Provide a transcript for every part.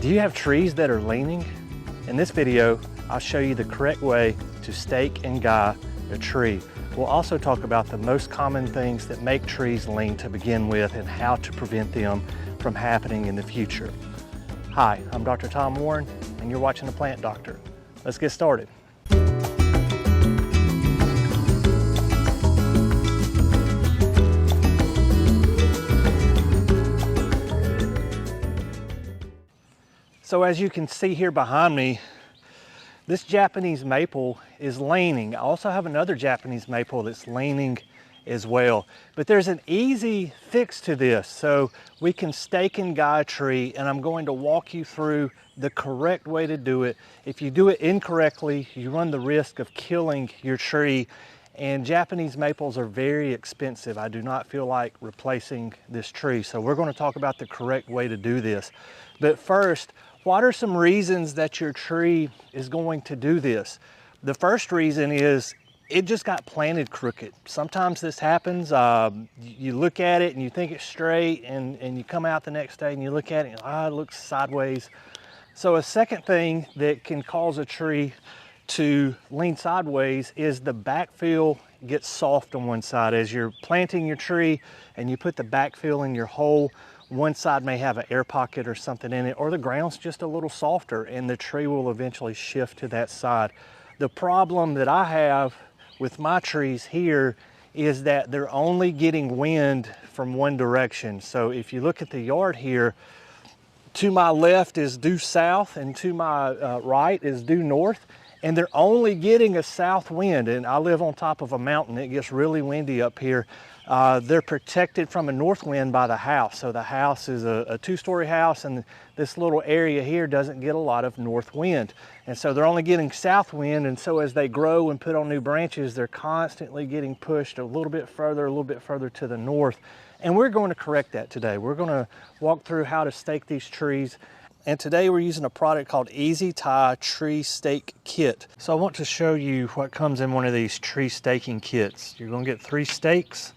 Do you have trees that are leaning? In this video, I'll show you the correct way to stake and guy a tree. We'll also talk about the most common things that make trees lean to begin with and how to prevent them from happening in the future. Hi, I'm Dr. Tom Warren, and you're watching The Plant Doctor. Let's get started. So as you can see here behind me, this Japanese maple is leaning. I also have another Japanese maple that's leaning as well. But there's an easy fix to this. So we can stake and guy a tree, and I'm going to walk you through the correct way to do it. If you do it incorrectly, you run the risk of killing your tree. And Japanese maples are very expensive. I do not feel like replacing this tree. So we're going to talk about the correct way to do this. But first, what are some reasons that your tree is going to do this? The first reason is it just got planted crooked. Sometimes this happens. You look at it and you think it's straight, and you come out the next day and you look at it and it looks sideways. So a second thing that can cause a tree to lean sideways is the backfill gets soft on one side. As you're planting your tree and you put the backfill in your hole, one side may have an air pocket or something in it, or the ground's just a little softer and the tree will eventually shift to that side. The problem that I have with my trees here is that they're only getting wind from one direction. So if you look at the yard here, to my left is due south and to my right is due north, and they're only getting a south wind. And I live on top of a mountain. It gets really windy up here. They're protected from a north wind by the house. So the house is a two-story house, and this little area here doesn't get a lot of north wind. And so they're only getting south wind, and so as they grow and put on new branches, they're constantly getting pushed a little bit further to the north. And we're going to correct that today. We're going to walk through how to stake these trees. And today we're using a product called Easy Tie Tree Stake Kit. So I want to show you what comes in one of these tree staking kits. You're going to get 3 stakes,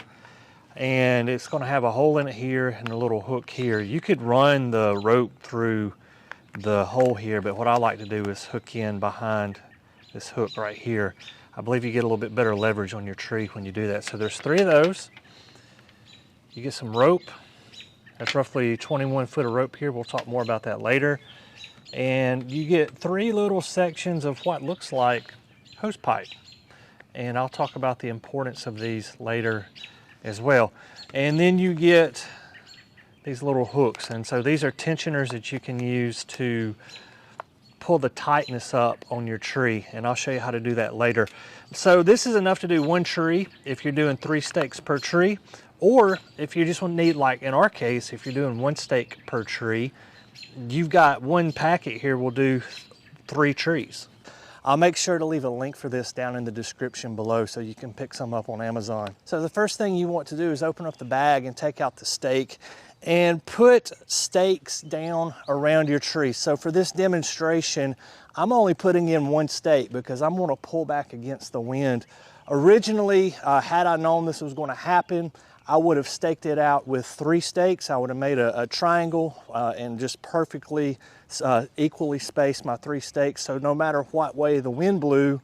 and it's going to have a hole in it here and a little hook here. You could run the rope through the hole here, but what I like to do is hook in behind this hook right here. I believe you get a little bit better leverage on your tree when you do that. So there's 3 of those. You get some rope. That's roughly 21 foot of rope here. We'll talk more about that later. And you get 3 little sections of what looks like hose pipe. And I'll talk about the importance of these later as well. And then you get these little hooks. And so these are tensioners that you can use to pull the tightness up on your tree. And I'll show you how to do that later. So this is enough to do 1 tree if you're doing 3 stakes per tree. Or if you just want to need, like in our case, if you're doing 1 stake per tree, you've got 1 packet here will do 3 trees. I'll make sure to leave a link for this down in the description below so you can pick some up on Amazon. So the first thing you want to do is open up the bag and take out the stake and put stakes down around your tree. So for this demonstration, I'm only putting in 1 stake because I'm going to pull back against the wind. Originally, had I known this was going to happen, I would have staked it out with 3 stakes. I would have made a triangle and just perfectly equally spaced my 3 stakes. So no matter what way the wind blew,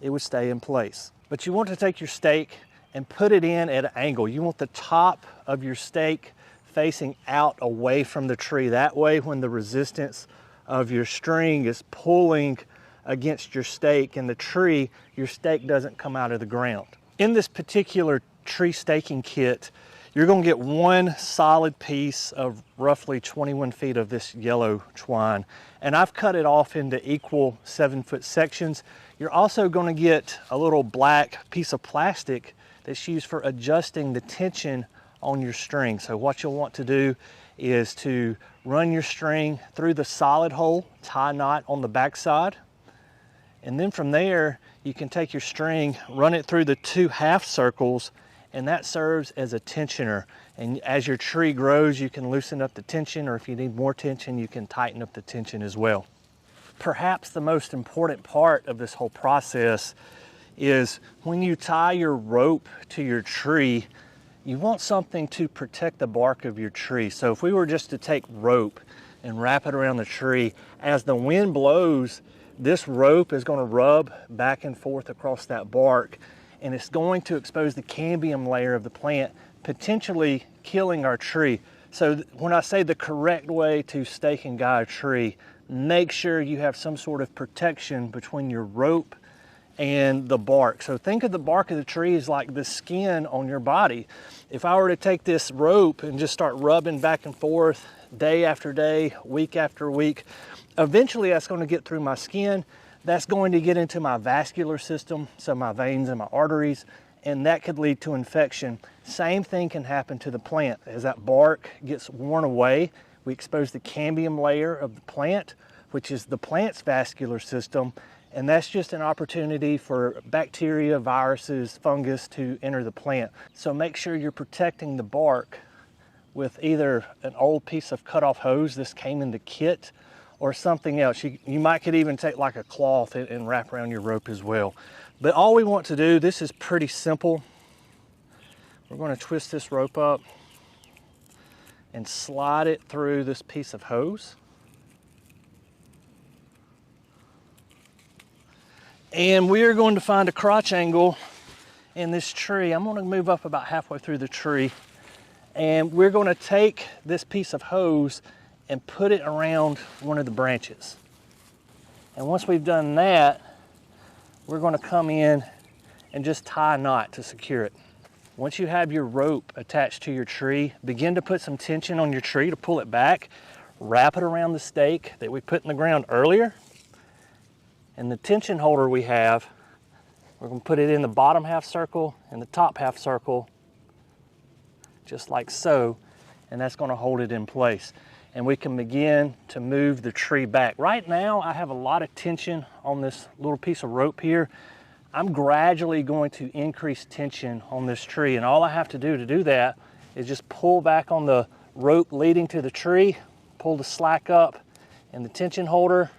it would stay in place. But you want to take your stake and put it in at an angle. You want the top of your stake facing out away from the tree. That way, when the resistance of your string is pulling against your stake in the tree, your stake doesn't come out of the ground. In this particular tree staking kit, you're going to get 1 solid piece of roughly 21 feet of this yellow twine, and I've cut it off into equal 7-foot sections. You're also going to get a little black piece of plastic that's used for adjusting the tension on your string. So what you'll want to do is to run your string through the solid hole, tie a knot on the back side, and then from there you can take your string, run it through the 2 half circles, and that serves as a tensioner. And as your tree grows, you can loosen up the tension, or if you need more tension, you can tighten up the tension as well. Perhaps the most important part of this whole process is when you tie your rope to your tree, you want something to protect the bark of your tree. So if we were just to take rope and wrap it around the tree. As the wind blows, this rope is going to rub back and forth across that bark, and it's going to expose the cambium layer of the plant, potentially killing our tree. So when I say the correct way to stake and guide a tree, make sure you have some sort of protection between your rope and the bark. So think of the bark of the tree as like the skin on your body. If I were to take this rope and just start rubbing back and forth day after day, week after week, eventually that's going to get through my skin. That's going to get into my vascular system, so my veins and my arteries, and that could lead to infection. Same thing can happen to the plant. As that bark gets worn away, we expose the cambium layer of the plant, which is the plant's vascular system, and that's just an opportunity for bacteria, viruses, fungus to enter the plant. So make sure you're protecting the bark with either an old piece of cut-off hose, this came in the kit, or something else. You might could even take like a cloth and wrap around your rope as well. But all we want to do, this is pretty simple. We're going to twist this rope up and slide it through this piece of hose. And we are going to find a crotch angle in this tree. I'm going to move up about halfway through the tree, and we're going to take this piece of hose and put it around one of the branches. And once we've done that, we're going to come in and just tie a knot to secure it. Once you have your rope attached to your tree, begin to put some tension on your tree to pull it back. Wrap it around the stake that we put in the ground earlier. And the tension holder we have, we're going to put it in the bottom half circle and the top half circle, just like so, and that's going to hold it in place. And we can begin to move the tree back. Right now, I have a lot of tension on this little piece of rope here. I'm gradually going to increase tension on this tree, and all I have to do that is just pull back on the rope leading to the tree, pull the slack up in the tension holder,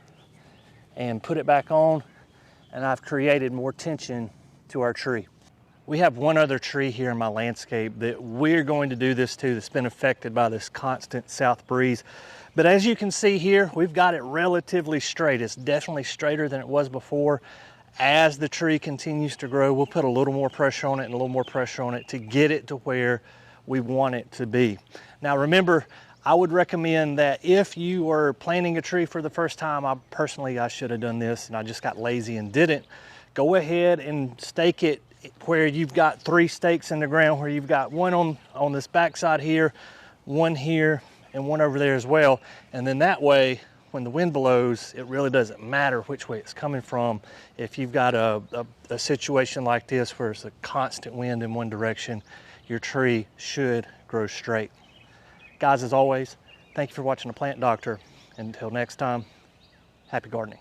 and put it back on, and I've created more tension to our tree. We have one other tree here in my landscape that we're going to do this to that's been affected by this constant south breeze. But as you can see here, we've got it relatively straight. It's definitely straighter than it was before. As the tree continues to grow, we'll put a little more pressure on it and a little more pressure on it to get it to where we want it to be. Now remember, I would recommend that if you are planting a tree for the first time, I should have done this and I just got lazy and didn't. Go ahead and stake it where you've got 3 stakes in the ground, where you've got one on this backside here, one here, and one over there as well. And then that way, when the wind blows, it really doesn't matter which way it's coming from. If you've got a situation like this where it's a constant wind in one direction, your tree should grow straight. Guys, as always, thank you for watching The Plant Doctor. Until next time, happy gardening.